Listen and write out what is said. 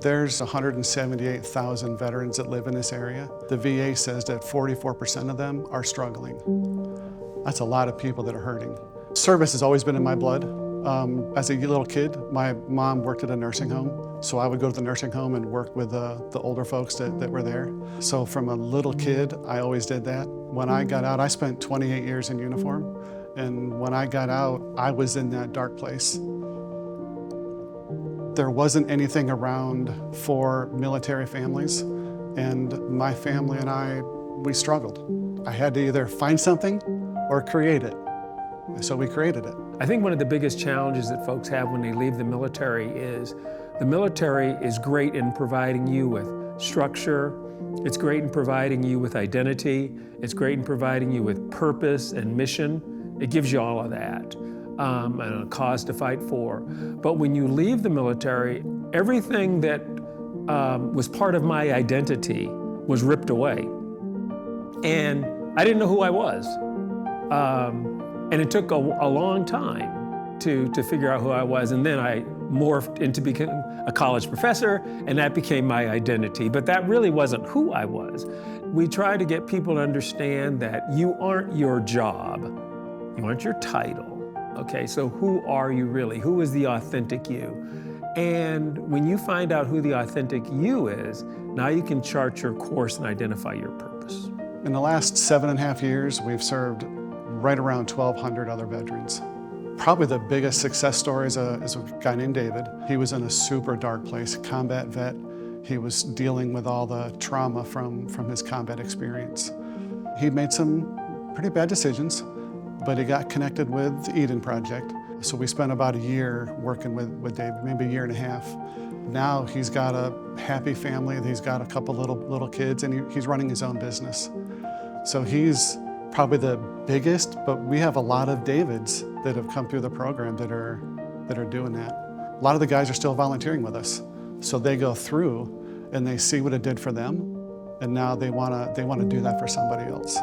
There's 178,000 veterans that live in this area. The VA says that 44% of them are struggling. That's a lot of people that are hurting. Service has always been in my blood. As a little kid, my mom worked at a nursing home, so I would go to the nursing home and work with the older folks that were there. So from a little kid, I always did that. When I got out, I spent 28 years in uniform, and when I got out, I was in that dark place. There wasn't anything around for military families, and my family and I, we struggled. I had to either find something or create it, so we created it. I think one of the biggest challenges that folks have when they leave the military is the military is great in providing you with structure, it's great in providing you with identity, it's great in providing you with purpose and mission. It gives you all of that. And a cause to fight for. But when you leave the military, everything that was part of my identity was ripped away. And I didn't know who I was. And it took a long time to figure out who I was. And then I morphed into becoming a college professor, and that became my identity. But that really wasn't who I was. We try to get people to understand that you aren't your job, you aren't your title. Okay, so who are you really? Who is the authentic you? And when you find out who the authentic you is, now you can chart your course and identify your purpose. In the last 7.5 years, we've served right around 1,200 other veterans. Probably the biggest success story is a guy named David. He was in a super dark place, combat vet. He was dealing with all the trauma from his combat experience. He made some pretty bad decisions, but he got connected with the Eden Project. So we spent about a year working with David, maybe a year and a half. Now he's got a happy family, he's got a couple little kids, and he's running his own business. So he's probably the biggest, but we have a lot of Davids that have come through the program that are doing that. A lot of the guys are still volunteering with us. So they go through and they see what it did for them, and now they wanna do that for somebody else.